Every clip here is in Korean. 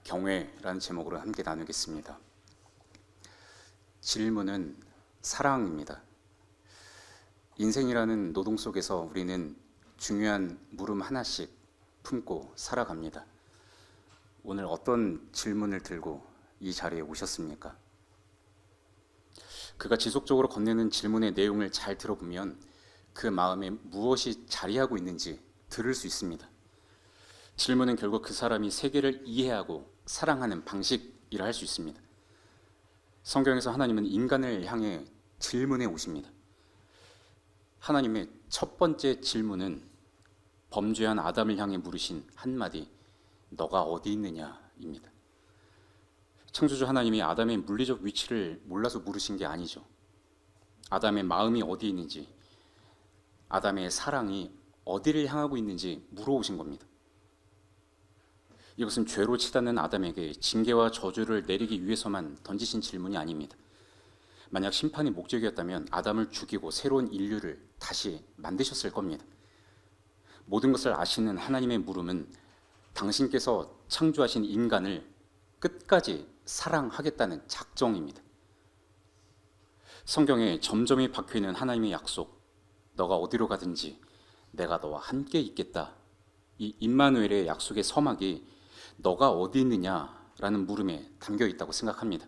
경외라는 제목으로 함께 나누겠습니다. 질문은 사랑입니다. 인생이라는 노동 속에서 우리는 중요한 물음 하나씩 품고 살아갑니다. 오늘 어떤 질문을 들고 이 자리에 오셨습니까? 그가 지속적으로 건네는 질문의 내용을 잘 들어보면 그 마음에 무엇이 자리하고 있는지 들을 수 있습니다. 질문은 결국 그 사람이 세계를 이해하고 사랑하는 방식이라 할 수 있습니다. 성경에서 하나님은 인간을 향해 질문해 오십니다. 하나님의 첫 번째 질문은 범죄한 아담을 향해 물으신 한마디, 너가 어디 있느냐입니다. 창조주 하나님이 아담의 물리적 위치를 몰라서 물으신 게 아니죠. 아담의 마음이 어디 있는지, 아담의 사랑이 어디를 향하고 있는지 물어오신 겁니다. 이것은 죄로 치닫는 아담에게 징계와 저주를 내리기 위해서만 던지신 질문이 아닙니다. 만약 심판이 목적이었다면 아담을 죽이고 새로운 인류를 다시 만드셨을 겁니다. 모든 것을 아시는 하나님의 물음은 당신께서 창조하신 인간을 끝까지 사랑하겠다는 작정입니다. 성경에 점점이 박혀있는 하나님의 약속, 너가 어디로 가든지 내가 너와 함께 있겠다. 이 임마누엘의 약속의 서막이 너가 어디 있느냐라는 물음에 담겨 있다고 생각합니다.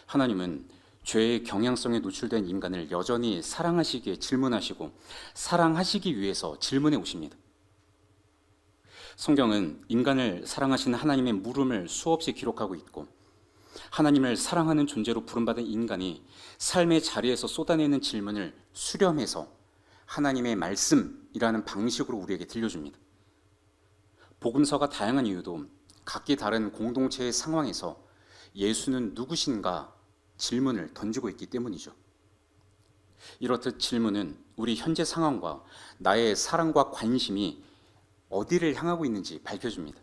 하나님은 죄의 경향성에 노출된 인간을 여전히 사랑하시기에 질문하시고 사랑하시기 위해서 질문해 오십니다. 성경은 인간을 사랑하시는 하나님의 물음을 수없이 기록하고 있고 하나님을 사랑하는 존재로 부름받은 인간이 삶의 자리에서 쏟아내는 질문을 수렴해서 하나님의 말씀이라는 방식으로 우리에게 들려줍니다. 복음서가 다양한 이유도 각기 다른 공동체의 상황에서 예수는 누구신가 질문을 던지고 있기 때문이죠. 이렇듯 질문은 우리 현재 상황과 나의 사랑과 관심이 어디를 향하고 있는지 밝혀줍니다.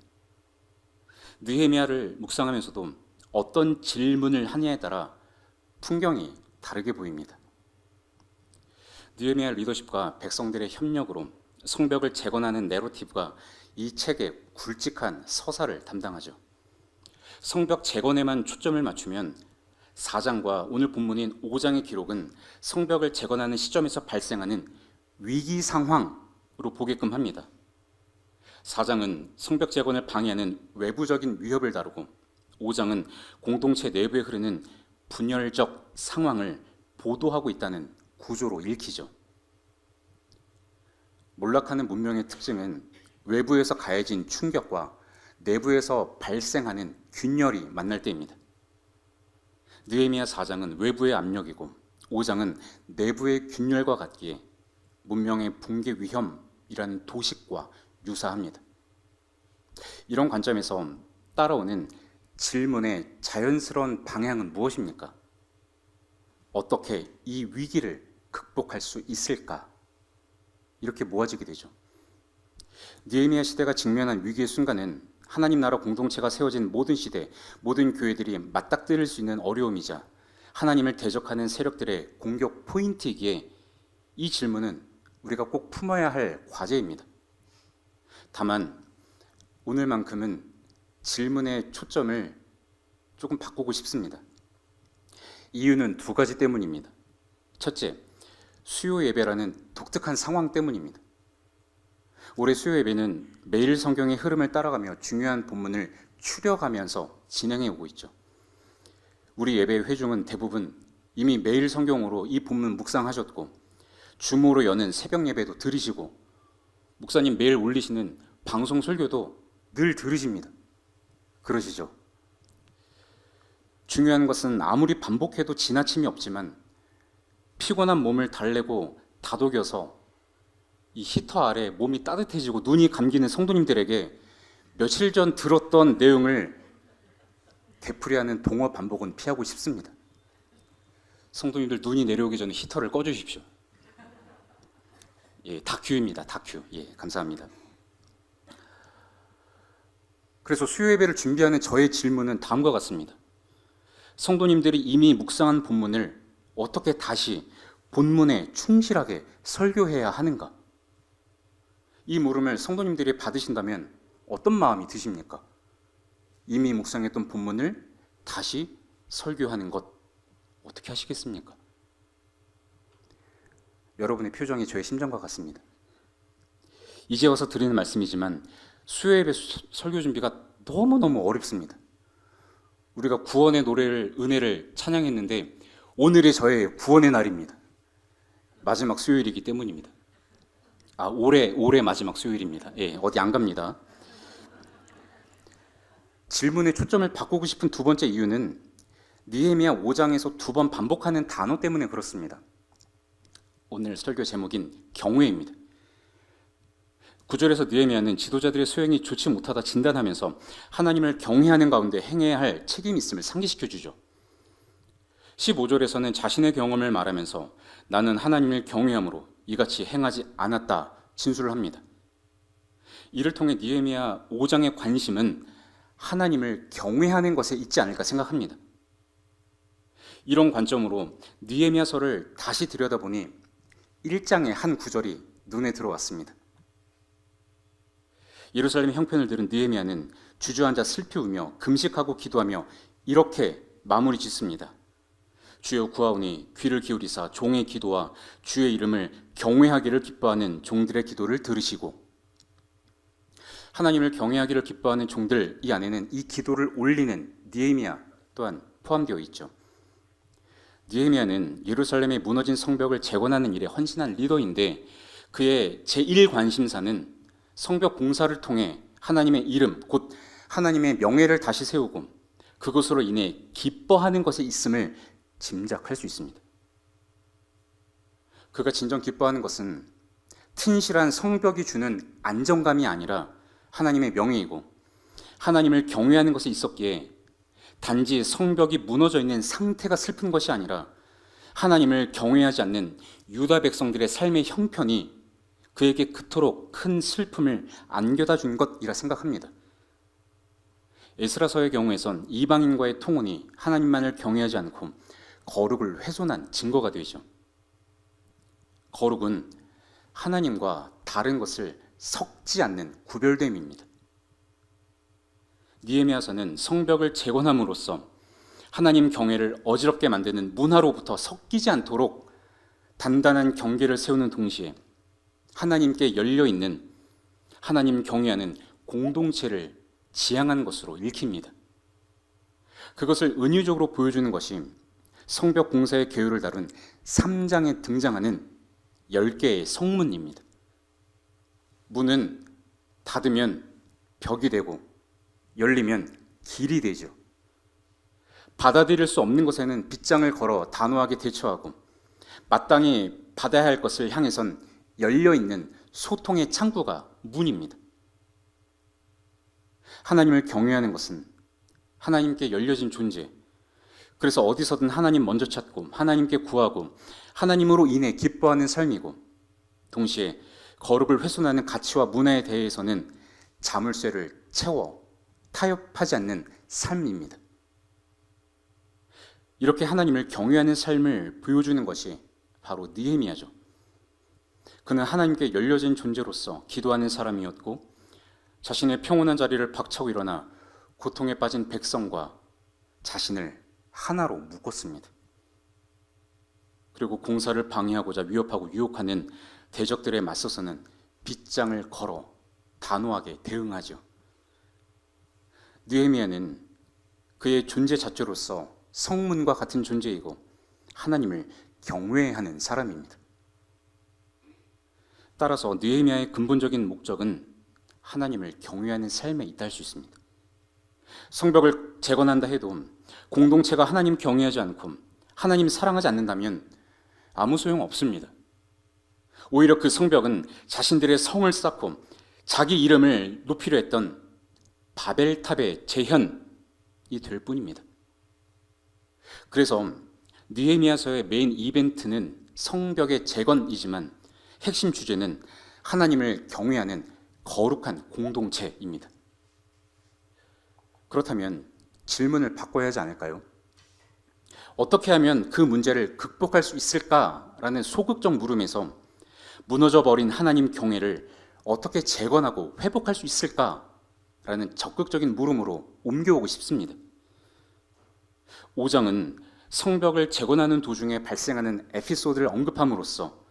느헤미야를 묵상하면서도 어떤 질문을 하냐에 따라 풍경이 다르게 보입니다. 느헤미야 리더십과 백성들의 협력으로 성벽을 재건하는 내러티브가 이 책의 굵직한 서사를 담당하죠. 성벽 재건에만 초점을 맞추면 4장과 오늘 본문인 5장의 기록은 성벽을 재건하는 시점에서 발생하는 위기 상황으로 보게끔 합니다. 4장은 성벽 재건을 방해하는 외부적인 위협을 다루고 5장은 공동체 내부에 흐르는 분열적 상황을 보도하고 있다는 구조로 읽히죠. 몰락하는 문명의 특징은 외부에서 가해진 충격과 내부에서 발생하는 균열이 만날 때입니다. 느헤미야 4장은 외부의 압력이고 5장은 내부의 균열과 같기에 문명의 붕괴 위험이라는 도식과 유사합니다. 이런 관점에서 따라오는 질문의 자연스러운 방향은 무엇입니까? 어떻게 이 위기를 극복할 수 있을까? 이렇게 모아지게 되죠. 느헤미야 시대가 직면한 위기의 순간은 하나님 나라 공동체가 세워진 모든 시대, 모든 교회들이 맞닥뜨릴 수 있는 어려움이자 하나님을 대적하는 세력들의 공격 포인트이기에 이 질문은 우리가 꼭 품어야 할 과제입니다. 다만 오늘만큼은 질문의 초점을 조금 바꾸고 싶습니다. 이유는 두 가지 때문입니다. 첫째, 수요 예배라는 독특한 상황 때문입니다. 올해 수요 예배는 매일 성경의 흐름을 따라가며 중요한 본문을 추려가면서 진행해 오고 있죠. 우리 예배 회중은 대부분 이미 매일 성경으로 이 본문 묵상하셨고 주모로 여는 새벽 예배도 들으시고 목사님 매일 올리시는 방송 설교도 늘 들으십니다. 그러시죠? 중요한 것은 아무리 반복해도 지나침이 없지만 피곤한 몸을 달래고 다독여서 이 히터 아래 몸이 따뜻해지고 눈이 감기는 성도님들에게 며칠 전 들었던 내용을 되풀이하는 동어 반복은 피하고 싶습니다. 성도님들 눈이 내려오기 전에 히터를 꺼주십시오. 예, 다큐입니다. 다큐. 예, 감사합니다. 그래서 수요 예배를 준비하는 저의 질문은 다음과 같습니다. 성도님들이 이미 묵상한 본문을 어떻게 다시 본문에 충실하게 설교해야 하는가? 이 물음을 성도님들이 받으신다면 어떤 마음이 드십니까? 이미 묵상했던 본문을 다시 설교하는 것, 어떻게 하시겠습니까? 여러분의 표정이 저의 심정과 같습니다. 이제 와서 드리는 말씀이지만 수요 예배 설교 준비가 너무너무 어렵습니다. 우리가 구원의 노래를, 은혜를 찬양했는데 오늘이 저의 구원의 날입니다. 마지막 수요일이기 때문입니다. 올해 마지막 수요일입니다. 예, 어디 안 갑니다. 질문의 초점을 바꾸고 싶은 두 번째 이유는 느헤미야 5장에서 두 번 반복하는 단어 때문에 그렇습니다. 오늘 설교 제목인 경외입니다. 9절에서 느헤미야는 지도자들의 소행이 좋지 못하다 진단하면서 하나님을 경외하는 가운데 행해야 할 책임이 있음을 상기시켜주죠. 15절에서는 자신의 경험을 말하면서 나는 하나님을 경외함으로 이같이 행하지 않았다 진술을 합니다. 이를 통해 느헤미야 5장의 관심은 하나님을 경외하는 것에 있지 않을까 생각합니다. 이런 관점으로 느헤미야서를 다시 들여다보니 1장의 한 구절이 눈에 들어왔습니다. 예루살렘 형편을 들은 느헤미야는 주저앉아 슬피 우며 금식하고 기도하며 이렇게 마무리 짓습니다. 주여 구하오니 귀를 기울이사 종의 기도와 주의 이름을 경외하기를 기뻐하는 종들의 기도를 들으시고, 하나님을 경외하기를 기뻐하는 종들, 이 안에는 이 기도를 올리는 느헤미야 또한 포함되어 있죠. 느헤미야는 예루살렘의 무너진 성벽을 재건하는 일에 헌신한 리더인데 그의 제1관심사는 성벽 공사를 통해 하나님의 이름, 곧 하나님의 명예를 다시 세우고 그것으로 인해 기뻐하는 것에 있음을 짐작할 수 있습니다. 그가 진정 기뻐하는 것은 튼실한 성벽이 주는 안정감이 아니라 하나님의 명예이고, 하나님을 경외하는 것에 있었기에 단지 성벽이 무너져 있는 상태가 슬픈 것이 아니라 하나님을 경외하지 않는 유다 백성들의 삶의 형편이 그에게 그토록 큰 슬픔을 안겨다 준 것이라 생각합니다. 에스라서의 경우에선 이방인과의 통혼이 하나님만을 경외하지 않고 거룩을 훼손한 증거가 되죠. 거룩은 하나님과 다른 것을 섞지 않는 구별됨입니다. 느헤미야서는 성벽을 재건함으로써 하나님 경외를 어지럽게 만드는 문화로부터 섞이지 않도록 단단한 경계를 세우는 동시에 하나님께 열려있는, 하나님 경외하는 공동체를 지향한 것으로 읽힙니다. 그것을 은유적으로 보여주는 것이 성벽 공사의 계율을 다룬 3장에 등장하는 10개의 성문입니다. 문은 닫으면 벽이 되고 열리면 길이 되죠. 받아들일 수 없는 것에는 빗장을 걸어 단호하게 대처하고 마땅히 받아야 할 것을 향해선 열려있는 소통의 창구가 문입니다. 하나님을 경외하는 것은 하나님께 열려진 존재, 그래서 어디서든 하나님 먼저 찾고 하나님께 구하고 하나님으로 인해 기뻐하는 삶이고, 동시에 거룩을 훼손하는 가치와 문화에 대해서는 자물쇠를 채워 타협하지 않는 삶입니다. 이렇게 하나님을 경외하는 삶을 보여주는 것이 바로 느헤미야죠. 그는 하나님께 열려진 존재로서 기도하는 사람이었고, 자신의 평온한 자리를 박차고 일어나 고통에 빠진 백성과 자신을 하나로 묶었습니다. 그리고 공사를 방해하고자 위협하고 유혹하는 대적들에 맞서서는 빗장을 걸어 단호하게 대응하죠. 느헤미야는 그의 존재 자체로서 성문과 같은 존재이고 하나님을 경외하는 사람입니다. 따라서 느헤미야의 근본적인 목적은 하나님을 경외하는 삶에 있다 할 수 있습니다. 성벽을 재건한다 해도 공동체가 하나님 경외하지 않고 하나님 사랑하지 않는다면 아무 소용 없습니다. 오히려 그 성벽은 자신들의 성을 쌓고 자기 이름을 높이려 했던 바벨탑의 재현이 될 뿐입니다. 그래서 느헤미야서의 메인 이벤트는 성벽의 재건이지만 핵심 주제는 하나님을 경외하는 거룩한 공동체입니다. 그렇다면 질문을 바꿔야 하지 않을까요? 어떻게 하면 그 문제를 극복할 수 있을까라는 소극적 물음에서 무너져 버린 하나님 경외를 어떻게 재건하고 회복할 수 있을까? 라는 적극적인 물음으로 옮겨오고 싶습니다. 5장은 성벽을 재건하는 도중에 발생하는 에피소드를 언급함으로써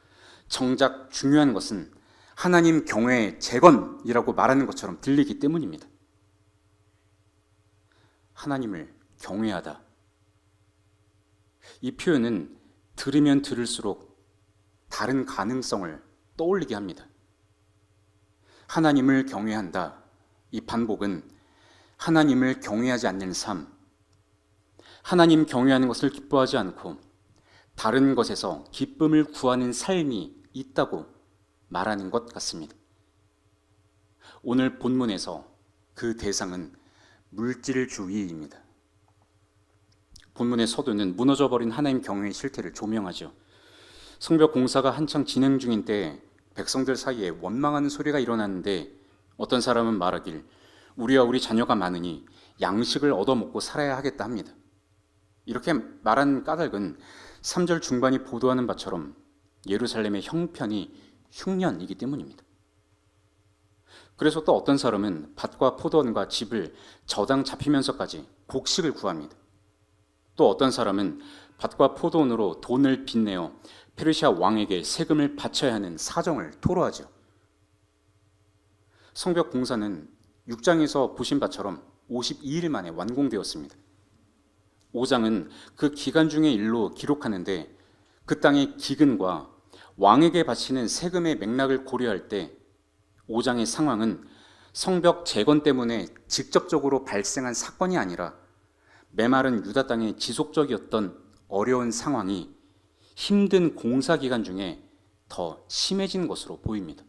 정작 중요한 것은 하나님 경외의 재건이라고 말하는 것처럼 들리기 때문입니다. 하나님을 경외하다. 이 표현은 들으면 들을수록 다른 가능성을 떠올리게 합니다. 하나님을 경외한다. 이 반복은 하나님을 경외하지 않는 삶, 하나님 경외하는 것을 기뻐하지 않고 다른 것에서 기쁨을 구하는 삶이 있다고 말하는 것 같습니다. 오늘 본문에서 그 대상은 물질주의입니다. 본문의 서두는 무너져버린 하나님 경외의 실태를 조명하죠. 성벽 공사가 한창 진행 중인 때 백성들 사이에 원망하는 소리가 일어났는데 어떤 사람은 말하길 우리와 우리 자녀가 많으니 양식을 얻어먹고 살아야 하겠다 합니다. 이렇게 말한 까닭은 3절 중반이 보도하는 바처럼 예루살렘의 형편이 흉년이기 때문입니다. 그래서 또 어떤 사람은 밭과 포도원과 집을 저당 잡히면서까지 곡식을 구합니다. 또 어떤 사람은 밭과 포도원으로 돈을 빚내어 페르시아 왕에게 세금을 바쳐야 하는 사정을 토로하죠. 성벽 공사는 6장에서 보신 바처럼 52일 만에 완공되었습니다. 5장은 그 기간 중의 일로 기록하는데 그 땅의 기근과 왕에게 바치는 세금의 맥락을 고려할 때 5장의 상황은 성벽 재건 때문에 직접적으로 발생한 사건이 아니라 메마른 유다 땅의 지속적이었던 어려운 상황이 힘든 공사 기간 중에 더 심해진 것으로 보입니다.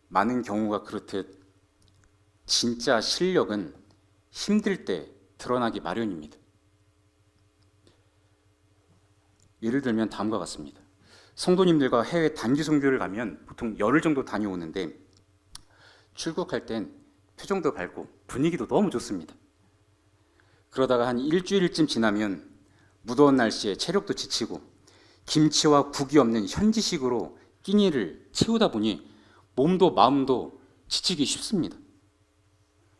많은 경우가 그렇듯 진짜 실력은 힘들 때 드러나기 마련입니다. 예를 들면 다음과 같습니다. 성도님들과 해외 단기 선교를 가면 보통 열흘 정도 다녀오는데 출국할 땐 표정도 밝고 분위기도 너무 좋습니다. 그러다가 한 일주일쯤 지나면 무더운 날씨에 체력도 지치고 김치와 국이 없는 현지식으로 끼니를 채우다 보니 몸도 마음도 지치기 쉽습니다.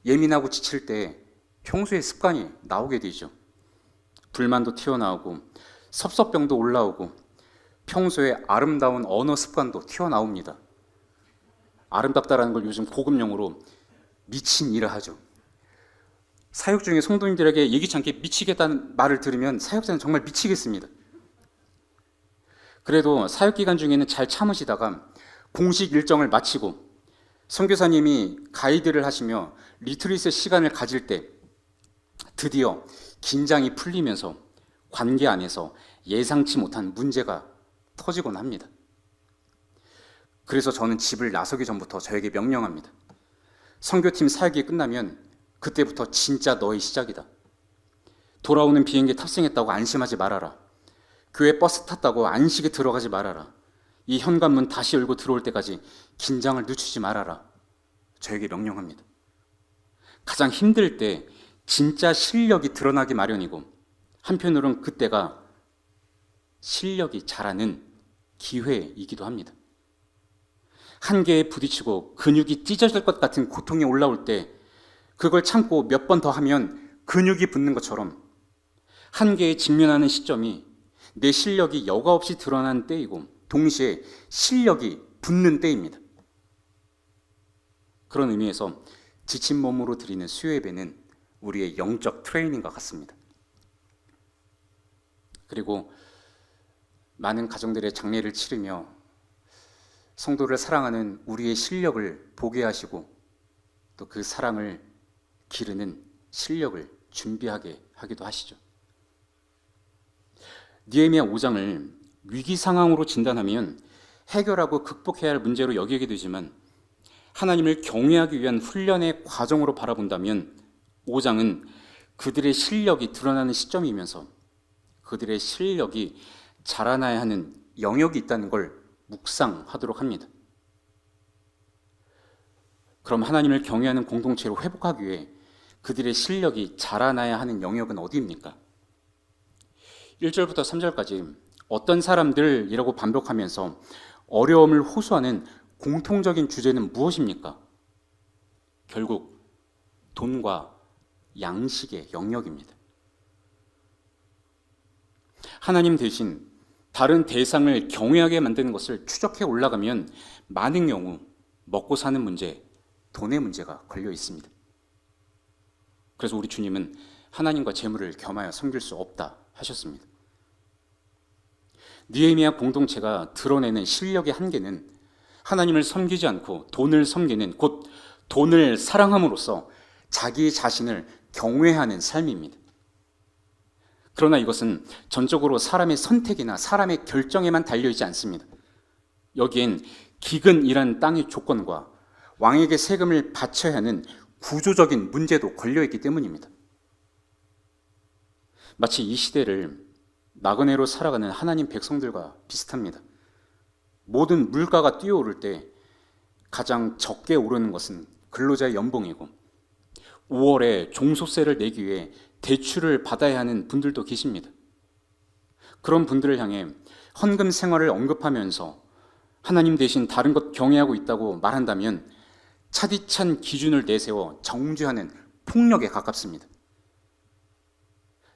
예민하고 지칠 때 평소의 습관이 나오게 되죠. 불만도 튀어나오고 섭섭병도 올라오고 평소에 아름다운 언어 습관도 튀어나옵니다. 아름답다라는 걸 요즘 고급 용어로 미친이라 하죠. 사역 중에 성도님들에게 예기치 않게 미치겠다는 말을 들으면 사역자는 정말 미치겠습니다. 그래도 사역 기간 중에는 잘 참으시다가 공식 일정을 마치고 선교사님이 가이드를 하시며 리트릿의 시간을 가질 때 드디어 긴장이 풀리면서 관계 안에서 예상치 못한 문제가 터지곤 합니다. 그래서 저는 집을 나서기 전부터 저에게 명령합니다. 선교팀 사역이 끝나면 그때부터 진짜 너의 시작이다. 돌아오는 비행기에 탑승했다고 안심하지 말아라. 교회 버스 탔다고 안식에 들어가지 말아라. 이 현관문 다시 열고 들어올 때까지 긴장을 늦추지 말아라. 저에게 명령합니다. 가장 힘들 때 진짜 실력이 드러나기 마련이고 한편으로는 그때가 실력이 자라는 기회이기도 합니다. 한계에 부딪히고 근육이 찢어질 것 같은 고통이 올라올 때 그걸 참고 몇 번 더 하면 근육이 붙는 것처럼 한계에 직면하는 시점이 내 실력이 여과 없이 드러나는 때이고 동시에 실력이 붙는 때입니다. 그런 의미에서 지친 몸으로 드리는 수요예배는 우리의 영적 트레이닝과 같습니다. 그리고 많은 가정들의 장례를 치르며 성도를 사랑하는 우리의 실력을 보게 하시고 또 그 사랑을 기르는 실력을 준비하게 하기도 하시죠. 느헤미야 5장을 위기 상황으로 진단하면 해결하고 극복해야 할 문제로 여기게 되지만 하나님을 경외하기 위한 훈련의 과정으로 바라본다면 5장은 그들의 실력이 드러나는 시점이면서 그들의 실력이 자라나야 하는 영역이 있다는 걸 묵상하도록 합니다. 그럼 하나님을 경외하는 공동체로 회복하기 위해 그들의 실력이 자라나야 하는 영역은 어디입니까? 1절부터 3절까지 어떤 사람들이라고 반복하면서 어려움을 호소하는 공통적인 주제는 무엇입니까? 결국 돈과 양식의 영역입니다. 하나님 대신 다른 대상을 경외하게 만드는 것을 추적해 올라가면 많은 경우 먹고 사는 문제, 돈의 문제가 걸려 있습니다. 그래서 우리 주님은 하나님과 재물을 겸하여 섬길 수 없다 하셨습니다. 느헤미야 공동체가 드러내는 실력의 한계는 하나님을 섬기지 않고 돈을 섬기는, 곧 돈을 사랑함으로써 자기 자신을 경외하는 삶입니다. 그러나 이것은 전적으로 사람의 선택이나 사람의 결정에만 달려있지 않습니다. 여기엔 기근이란 땅의 조건과 왕에게 세금을 바쳐야 하는 구조적인 문제도 걸려있기 때문입니다. 마치 이 시대를 나그네로 살아가는 하나님 백성들과 비슷합니다. 모든 물가가 뛰어오를 때 가장 적게 오르는 것은 근로자의 연봉이고 5월에 종소세를 내기 위해 대출을 받아야 하는 분들도 계십니다. 그런 분들을 향해 헌금 생활을 언급하면서 하나님 대신 다른 것 경외하고 있다고 말한다면 차디찬 기준을 내세워 정죄하는 폭력에 가깝습니다.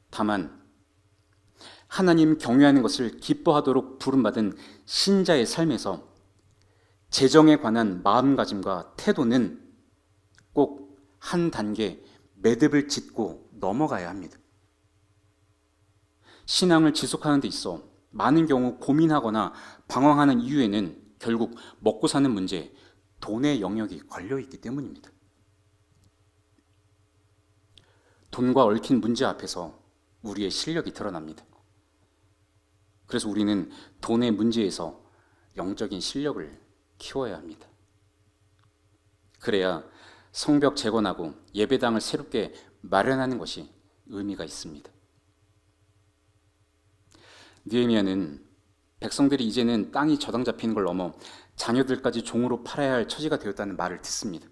다만 하나님 경외하는 것을 기뻐하도록 부름받은 신자의 삶에서 재정에 관한 마음가짐과 태도는 꼭 한 단계 매듭을 짓고 넘어가야 합니다. 신앙을 지속하는 데 있어 많은 경우 고민하거나 방황하는 이유에는 결국 먹고 사는 문제, 돈의 영역이 걸려있기 때문입니다. 돈과 얽힌 문제 앞에서 우리의 실력이 드러납니다. 그래서 우리는 돈의 문제에서 영적인 실력을 키워야 합니다. 그래야 성벽 재건하고 예배당을 새롭게 마련하는 것이 의미가 있습니다. 느헤미야는 백성들이 이제는 땅이 저당 잡히는 걸 넘어 자녀들까지 종으로 팔아야 할 처지가 되었다는 말을 듣습니다.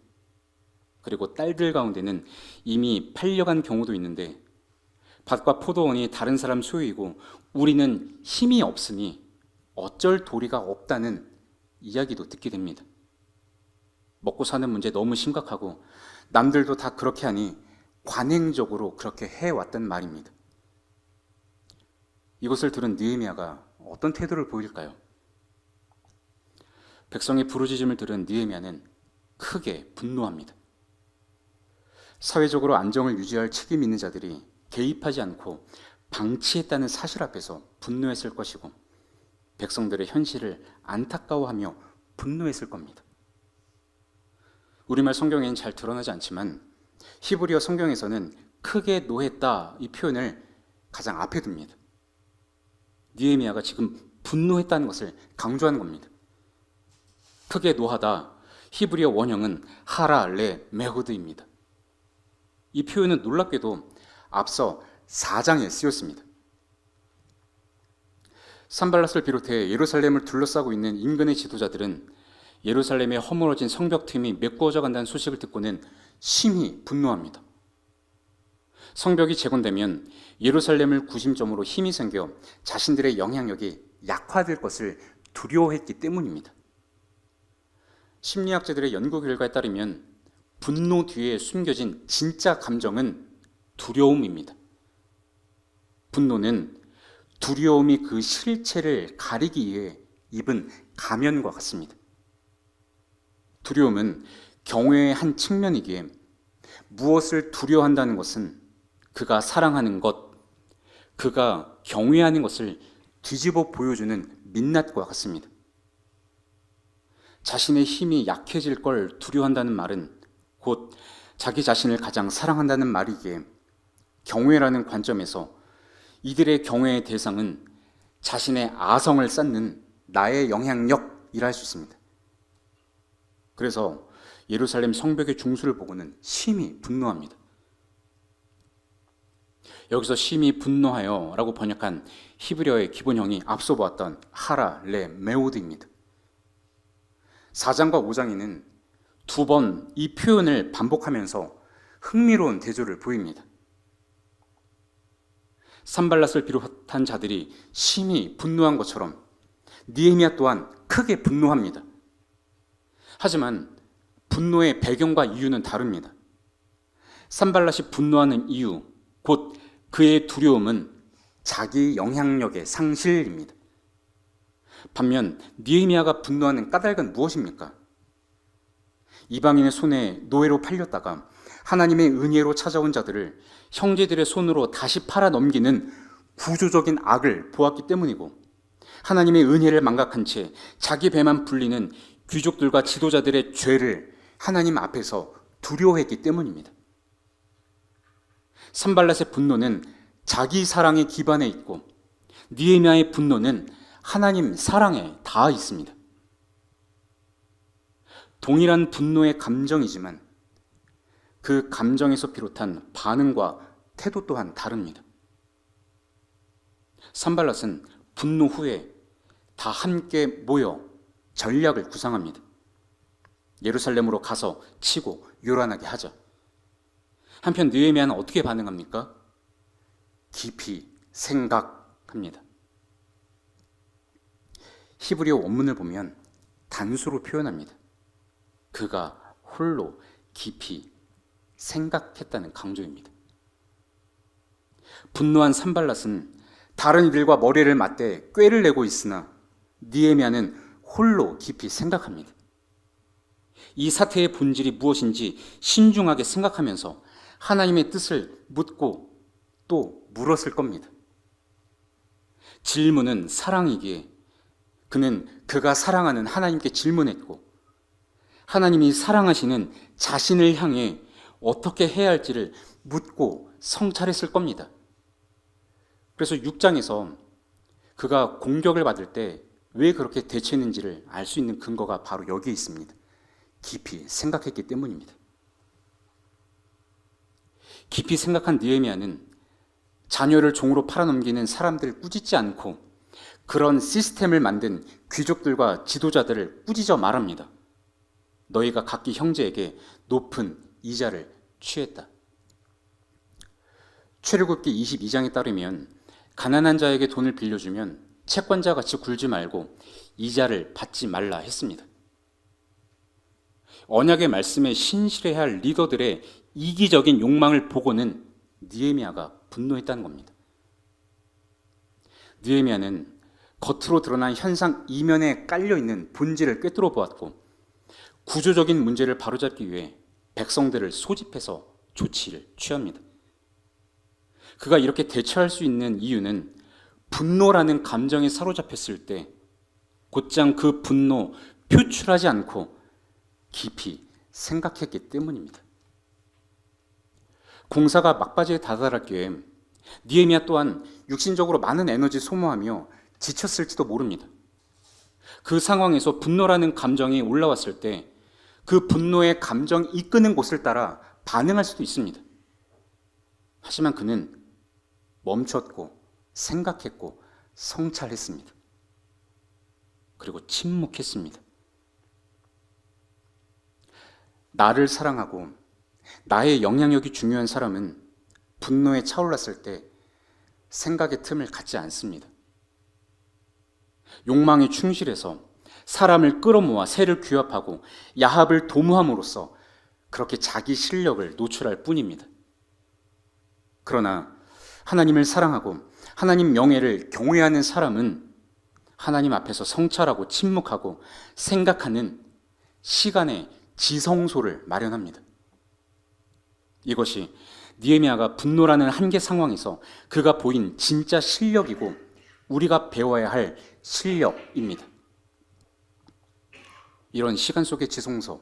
그리고 딸들 가운데는 이미 팔려간 경우도 있는데 밭과 포도원이 다른 사람 소유이고 우리는 힘이 없으니 어쩔 도리가 없다는 이야기도 듣게 됩니다. 먹고 사는 문제 너무 심각하고 남들도 다 그렇게 하니 관행적으로 그렇게 해왔단 말입니다. 이것을 들은 느헤미야가 어떤 태도를 보일까요? 백성의 부르짖음을 들은 느헤미야는 크게 분노합니다. 사회적으로 안정을 유지할 책임 있는 자들이 개입하지 않고 방치했다는 사실 앞에서 분노했을 것이고 백성들의 현실을 안타까워하며 분노했을 겁니다. 우리말 성경에는 잘 드러나지 않지만 히브리어 성경에서는 크게 노했다 이 표현을 가장 앞에 둡니다. 느헤미야가 지금 분노했다는 것을 강조하는 겁니다. 크게 노하다, 히브리어 원형은 하라 레 메호드입니다. 이 표현은 놀랍게도 앞서 4장에 쓰였습니다. 산발랏을 비롯해 예루살렘을 둘러싸고 있는 인근의 지도자들은 예루살렘의 허물어진 성벽틈이 메꾸어져 간다는 소식을 듣고는 심히 분노합니다. 성벽이 재건되면 예루살렘을 구심점으로 힘이 생겨 자신들의 영향력이 약화될 것을 두려워했기 때문입니다. 심리학자들의 연구 결과에 따르면 분노 뒤에 숨겨진 진짜 감정은 두려움입니다. 분노는 두려움이 그 실체를 가리기 위해 입은 가면과 같습니다. 두려움은 경외의 한 측면이기에 무엇을 두려워한다는 것은 그가 사랑하는 것, 그가 경외하는 것을 뒤집어 보여주는 민낯과 같습니다. 자신의 힘이 약해질 걸 두려워한다는 말은 곧 자기 자신을 가장 사랑한다는 말이기에 경외라는 관점에서 이들의 경외의 대상은 자신의 아성을 쌓는 나의 영향력이라 할 수 있습니다. 그래서 예루살렘 성벽의 중수를 보고는 심히 분노합니다. 여기서 심히 분노하여 라고 번역한 히브리어의 기본형이 앞서 보았던 하라 레 메오드입니다. 4장과 5장에는 두 번 이 표현을 반복하면서 흥미로운 대조를 보입니다. 산발랏을 비롯한 자들이 심히 분노한 것처럼 느헤미야 또한 크게 분노합니다. 하지만 분노의 배경과 이유는 다릅니다. 산발랏이 분노하는 이유, 곧 그의 두려움은 자기 영향력의 상실입니다. 반면 느헤미야가 분노하는 까닭은 무엇입니까? 이방인의 손에 노예로 팔렸다가 하나님의 은혜로 찾아온 자들을 형제들의 손으로 다시 팔아 넘기는 구조적인 악을 보았기 때문이고, 하나님의 은혜를 망각한 채 자기 배만 불리는 귀족들과 지도자들의 죄를 하나님 앞에서 두려워했기 때문입니다. 산발랏의 분노는 자기 사랑에 기반해 있고, 느헤미야의 분노는 하나님 사랑에 닿아 있습니다. 동일한 분노의 감정이지만 그 감정에서 비롯한 반응과 태도 또한 다릅니다. 산발랏은 분노 후에 다 함께 모여 전략을 구상합니다. 예루살렘으로 가서 치고 요란하게 하자. 한편 느헤미야는 어떻게 반응합니까? 깊이 생각합니다. 히브리어 원문을 보면 단수로 표현합니다. 그가 홀로 깊이 생각했다는 강조입니다. 분노한 산발랏은 다른 이들과 머리를 맞대 꾀를 내고 있으나 느헤미야는 홀로 깊이 생각합니다. 이 사태의 본질이 무엇인지 신중하게 생각하면서 하나님의 뜻을 묻고 또 물었을 겁니다. 질문은 사랑이기에 그는 그가 사랑하는 하나님께 질문했고, 하나님이 사랑하시는 자신을 향해 어떻게 해야 할지를 묻고 성찰했을 겁니다. 그래서 6장에서 그가 공격을 받을 때 왜 그렇게 대처했는지를 알 수 있는 근거가 바로 여기에 있습니다. 깊이 생각했기 때문입니다. 깊이 생각한 느헤미야는 자녀를 종으로 팔아넘기는 사람들을 꾸짖지 않고 그런 시스템을 만든 귀족들과 지도자들을 꾸짖어 말합니다. 너희가 각기 형제에게 높은 이자를 취했다. 출애굽기 22장에 따르면 가난한 자에게 돈을 빌려주면 채권자같이 굴지 말고 이자를 받지 말라 했습니다. 언약의 말씀에 신실해야 할 리더들의 이기적인 욕망을 보고는 느헤미야가 분노했다는 겁니다. 느헤미야는 겉으로 드러난 현상 이면에 깔려있는 본질을 꿰뚫어 보았고, 구조적인 문제를 바로잡기 위해 백성들을 소집해서 조치를 취합니다. 그가 이렇게 대처할 수 있는 이유는 분노라는 감정에 사로잡혔을 때 곧장 그 분노 표출하지 않고 깊이 생각했기 때문입니다. 공사가 막바지에 다다랐기에 느헤미야 또한 육신적으로 많은 에너지 소모하며 지쳤을지도 모릅니다. 그 상황에서 분노라는 감정이 올라왔을 때 그 분노의 감정이 이끄는 곳을 따라 반응할 수도 있습니다. 하지만 그는 멈췄고 생각했고 성찰했습니다. 그리고 침묵했습니다. 나를 사랑하고 나의 영향력이 중요한 사람은 분노에 차올랐을 때 생각의 틈을 갖지 않습니다. 욕망에 충실해서 사람을 끌어모아 새를 규합하고 야합을 도모함으로써 그렇게 자기 실력을 노출할 뿐입니다. 그러나 하나님을 사랑하고 하나님 명예를 경외하는 사람은 하나님 앞에서 성찰하고 침묵하고 생각하는 시간의 지성소를 마련합니다. 이것이 느헤미야가 분노라는 한계 상황에서 그가 보인 진짜 실력이고 우리가 배워야 할 실력입니다. 이런 시간 속의 지성소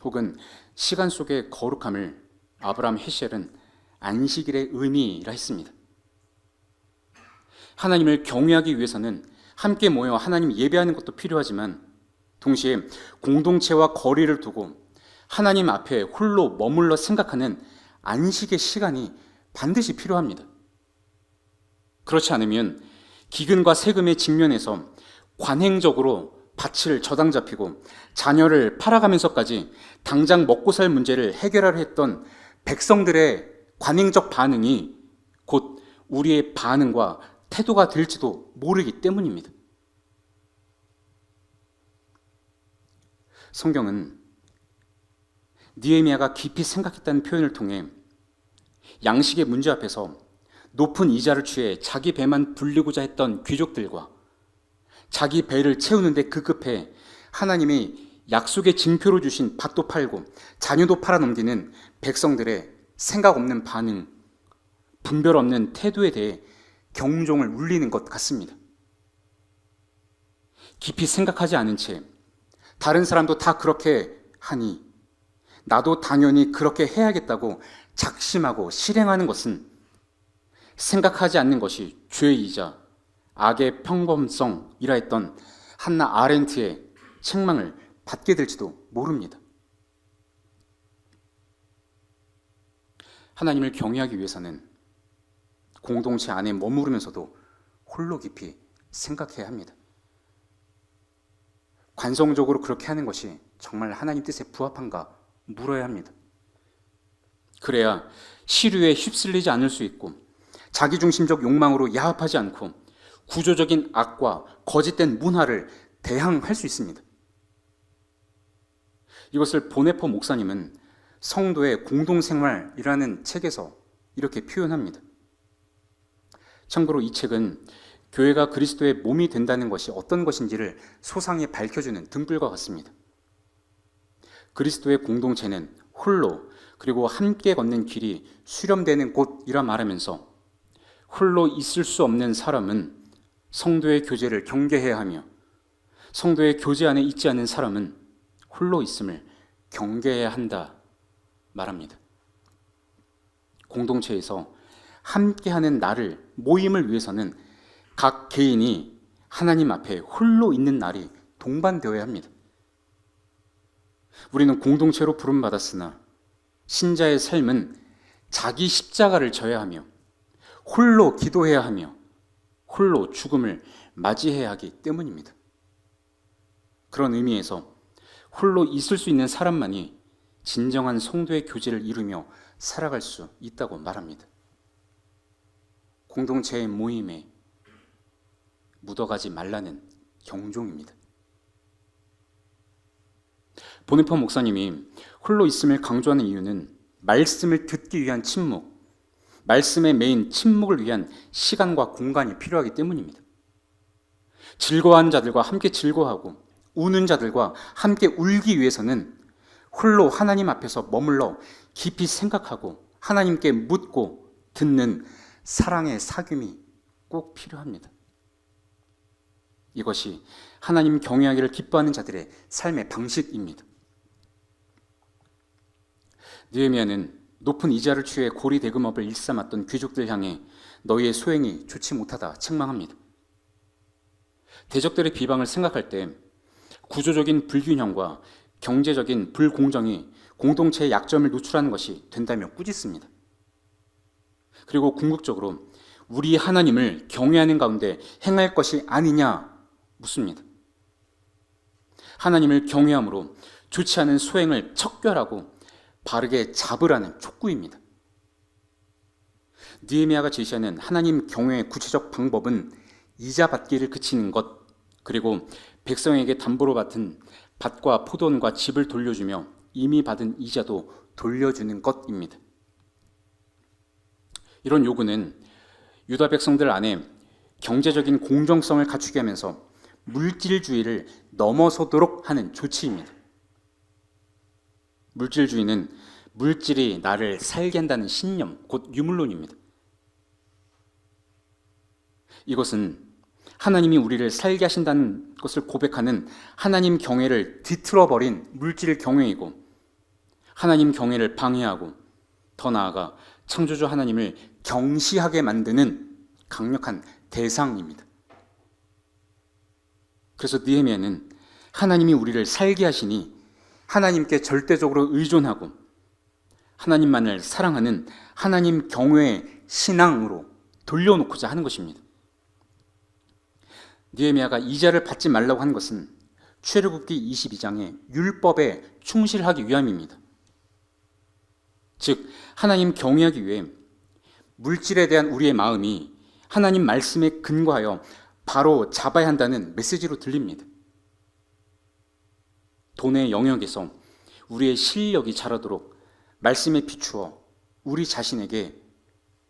혹은 시간 속의 거룩함을 아브라함 헤셸은 안식일의 의미라 했습니다. 하나님을 경외하기 위해서는 함께 모여 하나님 예배하는 것도 필요하지만 동시에 공동체와 거리를 두고 하나님 앞에 홀로 머물러 생각하는 안식의 시간이 반드시 필요합니다. 그렇지 않으면 기근과 세금에 직면해서 관행적으로 밭을 저당 잡히고 자녀를 팔아가면서까지 당장 먹고 살 문제를 해결하려 했던 백성들의 관행적 반응이 곧 우리의 반응과 태도가 될지도 모르기 때문입니다. 성경은 느헤미야가 깊이 생각했다는 표현을 통해 양식의 문제 앞에서 높은 이자를 취해 자기 배만 불리고자 했던 귀족들과 자기 배를 채우는데 급급해 하나님이 약속의 징표로 주신 밭도 팔고 자녀도 팔아넘기는 백성들의 생각 없는 반응, 분별 없는 태도에 대해 경종을 울리는 것 같습니다. 깊이 생각하지 않은 채 다른 사람도 다 그렇게 하니 나도 당연히 그렇게 해야겠다고 작심하고 실행하는 것은 생각하지 않는 것이 죄이자 악의 평범성이라 했던 한나 아렌트의 책망을 받게 될지도 모릅니다. 하나님을 경외하기 위해서는 공동체 안에 머무르면서도 홀로 깊이 생각해야 합니다. 관성적으로 그렇게 하는 것이 정말 하나님 뜻에 부합한가 물어야 합니다. 그래야 시류에 휩쓸리지 않을 수 있고 자기중심적 욕망으로 야합하지 않고 구조적인 악과 거짓된 문화를 대항할 수 있습니다. 이것을 보네포 목사님은 성도의 공동생활이라는 책에서 이렇게 표현합니다. 참고로 이 책은 교회가 그리스도의 몸이 된다는 것이 어떤 것인지를 소상히 밝혀주는 등불과 같습니다. 그리스도의 공동체는 홀로 그리고 함께 걷는 길이 수렴되는 곳이라 말하면서 홀로 있을 수 없는 사람은 성도의 교제를 경계해야 하며 성도의 교제 안에 있지 않은 사람은 홀로 있음을 경계해야 한다 말합니다. 공동체에서 함께하는 날을 모임을 위해서는 각 개인이 하나님 앞에 홀로 있는 날이 동반되어야 합니다. 우리는 공동체로 부름받았으나 신자의 삶은 자기 십자가를 져야 하며 홀로 기도해야 하며 홀로 죽음을 맞이해야 하기 때문입니다. 그런 의미에서 홀로 있을 수 있는 사람만이 진정한 성도의 교제를 이루며 살아갈 수 있다고 말합니다. 공동체의 모임에 묻어가지 말라는 경종입니다. 보네포 목사님이 홀로 있음을 강조하는 이유는 말씀을 듣기 위한 침묵, 말씀에 매인 침묵을 위한 시간과 공간이 필요하기 때문입니다. 즐거워하는 자들과 함께 즐거워하고 우는 자들과 함께 울기 위해서는 홀로 하나님 앞에서 머물러 깊이 생각하고 하나님께 묻고 듣는 사랑의 사귐이 꼭 필요합니다. 이것이 하나님 경외하기를 기뻐하는 자들의 삶의 방식입니다. 느헤미야는 높은 이자를 취해 고리 대금업을 일삼았던 귀족들 향해 너희의 소행이 좋지 못하다 책망합니다. 대적들의 비방을 생각할 때 구조적인 불균형과 경제적인 불공정이 공동체의 약점을 노출하는 것이 된다며 꾸짖습니다. 그리고 궁극적으로 우리 하나님을 경외하는 가운데 행할 것이 아니냐 묻습니다. 하나님을 경외함으로 좋지 않은 소행을 척결하고 바르게 잡으라는 촉구입니다. 느헤미야가 제시하는 하나님 경외의 구체적 방법은 이자 받기를 그치는 것, 그리고 백성에게 담보로 받은 밭과 포도원과 집을 돌려주며 이미 받은 이자도 돌려주는 것입니다. 이런 요구는 유다 백성들 안에 경제적인 공정성을 갖추게 하면서 물질주의를 넘어서도록 하는 조치입니다. 물질주의는 물질이 나를 살게 한다는 신념, 곧 유물론입니다. 이것은 하나님이 우리를 살게 하신다는 것을 고백하는 하나님 경외를 뒤틀어버린 물질 경외이고 하나님 경외를 방해하고 더 나아가 창조주 하나님을 경시하게 만드는 강력한 대상입니다. 그래서 느헤미야는 하나님이 우리를 살게 하시니 하나님께 절대적으로 의존하고 하나님만을 사랑하는 하나님 경외의 신앙으로 돌려놓고자 하는 것입니다. 느헤미야가 이자를 받지 말라고 한 것은 출애굽기 22장의 율법에 충실하기 위함입니다. 즉 하나님 경외하기 위해 물질에 대한 우리의 마음이 하나님 말씀에 근거하여 바로 잡아야 한다는 메시지로 들립니다. 돈의 영역에서 우리의 실력이 자라도록 말씀에 비추어 우리 자신에게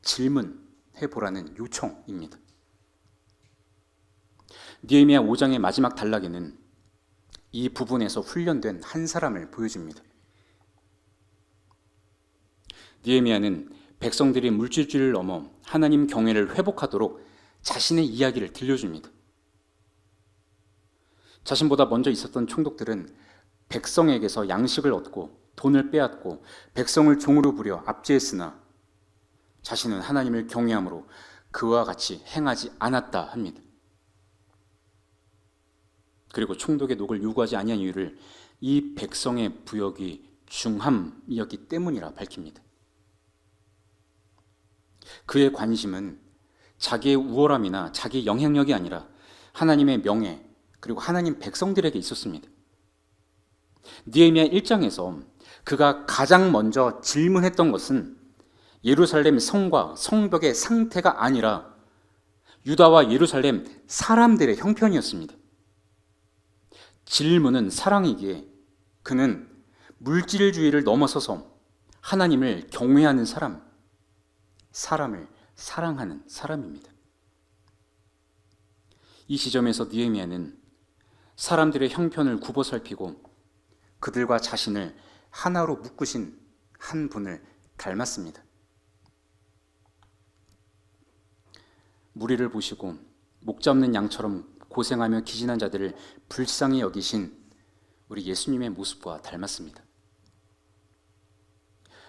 질문해 보라는 요청입니다. 느헤미야 5장의 마지막 단락에는 이 부분에서 훈련된 한 사람을 보여줍니다. 느헤미야는 백성들이 물질주의를 넘어 하나님 경외를 회복하도록 자신의 이야기를 들려줍니다. 자신보다 먼저 있었던 총독들은 백성에게서 양식을 얻고 돈을 빼앗고 백성을 종으로 부려 압제했으나 자신은 하나님을 경외함으로 그와 같이 행하지 않았다 합니다. 그리고 총독의 녹을 요구하지 아니한 이유를 이 백성의 부역이 중함이었기 때문이라 밝힙니다. 그의 관심은 자기의 우월함이나 자기의 영향력이 아니라 하나님의 명예 그리고 하나님 백성들에게 있었습니다. 느헤미야 1장에서 그가 가장 먼저 질문했던 것은 예루살렘 성과 성벽의 상태가 아니라 유다와 예루살렘 사람들의 형편이었습니다. 질문은 사랑이기에 그는 물질주의를 넘어서서 하나님을 경외하는 사람을 사랑하는 사람입니다. 이 지점에서 느헤미야는 사람들의 형편을 굽어 살피고 그들과 자신을 하나로 묶으신 한 분을 닮았습니다. 무리를 보시고 목 잡는 양처럼 고생하며 기진한 자들을 불쌍히 여기신 우리 예수님의 모습과 닮았습니다.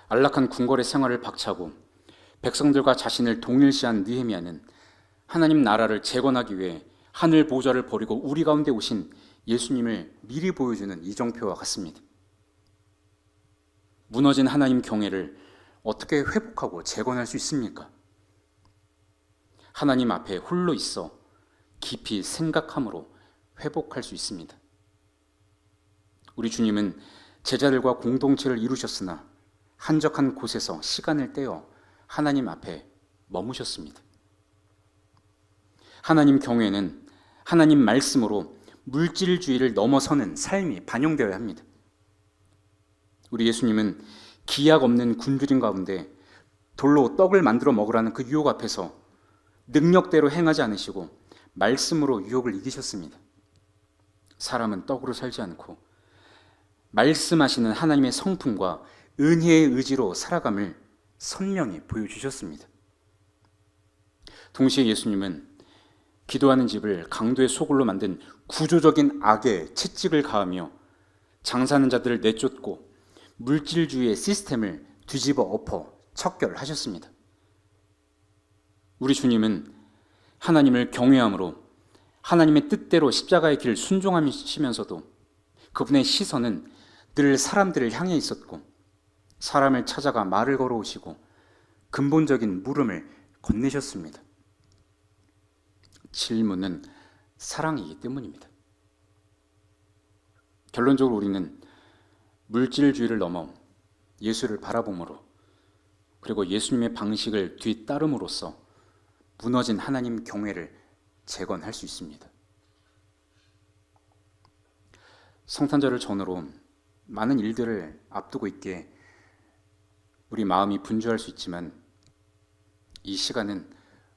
안락한 궁궐의 생활을 박차고 백성들과 자신을 동일시한 느헤미야는 하나님 나라를 재건하기 위해 하늘 보좌를 버리고 우리 가운데 오신 예수님을 미리 보여주는 이정표와 같습니다. 무너진 하나님 경외를 어떻게 회복하고 재건할 수 있습니까? 하나님 앞에 홀로 있어 깊이 생각함으로 회복할 수 있습니다. 우리 주님은 제자들과 공동체를 이루셨으나 한적한 곳에서 시간을 떼어 하나님 앞에 머무셨습니다. 하나님 경외는 하나님 말씀으로 물질주의를 넘어서는 삶이 반영되어야 합니다. 우리 예수님은 기약 없는 굶주림 가운데 돌로 떡을 만들어 먹으라는 그 유혹 앞에서 능력대로 행하지 않으시고 말씀으로 유혹을 이기셨습니다. 사람은 떡으로 살지 않고 말씀하시는 하나님의 성품과 은혜의 의지로 살아감을 선명히 보여주셨습니다. 동시에 예수님은 기도하는 집을 강도의 소굴로 만든 구조적인 악에 채찍을 가하며 장사하는 자들을 내쫓고 물질주의의 시스템을 뒤집어 엎어 척결하셨습니다. 우리 주님은 하나님을 경외함으로 하나님의 뜻대로 십자가의 길을 순종하시면서도 그분의 시선은 늘 사람들을 향해 있었고 사람을 찾아가 말을 걸어오시고 근본적인 물음을 건네셨습니다. 질문은 사랑이기 때문입니다. 결론적으로 우리는 물질주의를 넘어 예수를 바라봄으로 그리고 예수님의 방식을 뒤따름으로써 무너진 하나님 경외를 재건할 수 있습니다. 성탄절을 전후로 많은 일들을 앞두고 있기에 우리 마음이 분주할 수 있지만 이 시간은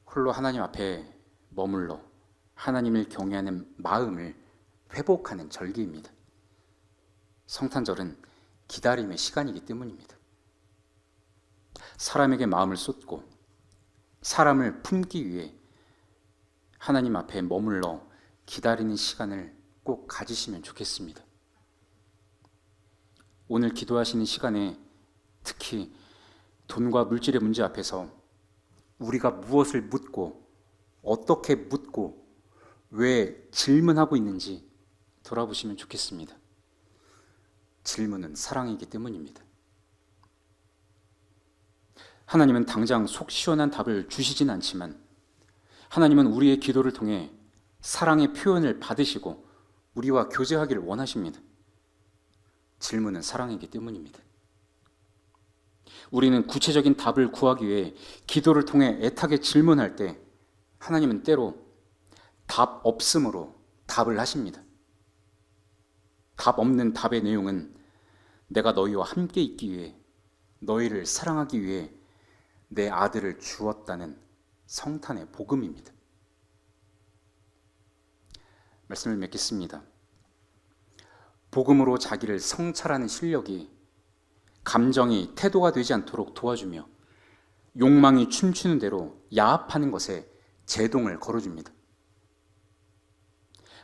홀로 하나님 앞에 머물러 하나님을 경외하는 마음을 회복하는 절기입니다. 성탄절은 기다림의 시간이기 때문입니다. 사람에게 마음을 쏟고 사람을 품기 위해 하나님 앞에 머물러 기다리는 시간을 꼭 가지시면 좋겠습니다. 오늘 기도하시는 시간에 특히 돈과 물질의 문제 앞에서 우리가 무엇을 묻고 어떻게 묻고 왜 질문하고 있는지 돌아보시면 좋겠습니다. 질문은 사랑이기 때문입니다. 하나님은 당장 속 시원한 답을 주시진 않지만 하나님은 우리의 기도를 통해 사랑의 표현을 받으시고 우리와 교제하기를 원하십니다. 질문은 사랑이기 때문입니다. 우리는 구체적인 답을 구하기 위해 기도를 통해 애타게 질문할 때 하나님은 때로 답 없음으로 답을 하십니다. 답 없는 답의 내용은 내가 너희와 함께 있기 위해, 너희를 사랑하기 위해 내 아들을 주었다는 성탄의 복음입니다. 말씀을 맺겠습니다. 복음으로 자기를 성찰하는 실력이 감정이 태도가 되지 않도록 도와주며 욕망이 춤추는 대로 야합하는 것에 제동을 걸어줍니다.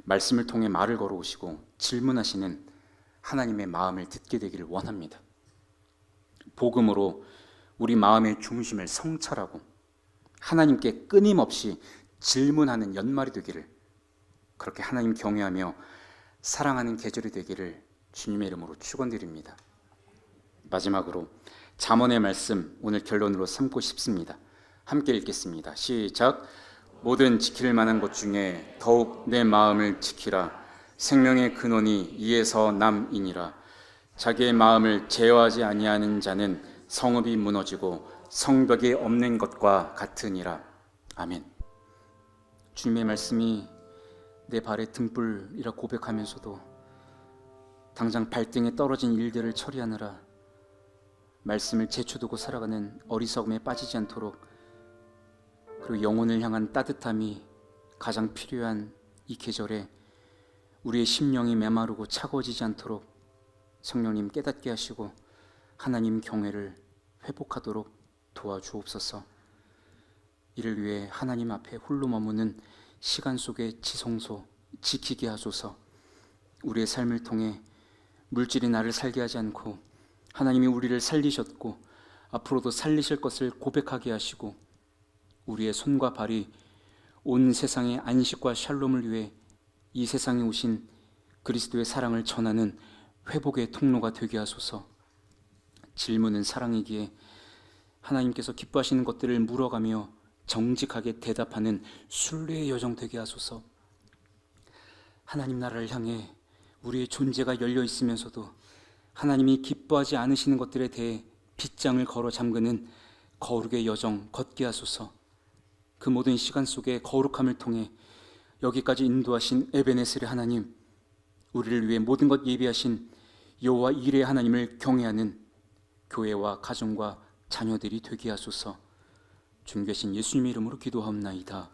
말씀을 통해 말을 걸어오시고 질문하시는 하나님의 마음을 듣게 되기를 원합니다. 복음으로 우리 마음의 중심을 성찰하고 하나님께 끊임없이 질문하는 연말이 되기를, 그렇게 하나님 경외하며 사랑하는 계절이 되기를 주님의 이름으로 축원드립니다. 마지막으로 잠언의 말씀 오늘 결론으로 삼고 싶습니다. 함께 읽겠습니다. 시작. 모든 지킬 만한 것 중에 더욱 내 마음을 지키라. 생명의 근원이 이에서 남이니라. 자기의 마음을 제어하지 아니하는 자는 성읍이 무너지고 성벽이 없는 것과 같으니라. 아멘. 주님의 말씀이 내 발의 등불이라 고백하면서도 당장 발등에 떨어진 일들을 처리하느라 말씀을 제쳐두고 살아가는 어리석음에 빠지지 않도록, 그리고 영혼을 향한 따뜻함이 가장 필요한 이 계절에 우리의 심령이 메마르고 차가워지지 않도록 성령님 깨닫게 하시고 하나님 경외를 회복하도록 도와주옵소서. 이를 위해 하나님 앞에 홀로 머무는 시간 속의 지성소 지키게 하소서. 우리의 삶을 통해 물질이 나를 살게 하지 않고 하나님이 우리를 살리셨고 앞으로도 살리실 것을 고백하게 하시고 우리의 손과 발이 온 세상의 안식과 샬롬을 위해 이 세상에 오신 그리스도의 사랑을 전하는 회복의 통로가 되게 하소서. 질문은 사랑이기에 하나님께서 기뻐하시는 것들을 물어가며 정직하게 대답하는 순례의 여정 되게 하소서. 하나님 나라를 향해 우리의 존재가 열려 있으면서도 하나님이 기뻐하지 않으시는 것들에 대해 빗장을 걸어 잠그는 거룩의 여정 걷게 하소서. 그 모든 시간 속에 거룩함을 통해 여기까지 인도하신 에베네셀의 하나님, 우리를 위해 모든 것 예비하신 여호와 이레의 하나님을 경외하는 교회와 가정과 자녀들이 되게 하소서. 존귀하신 예수님의 이름으로 기도하옵나이다.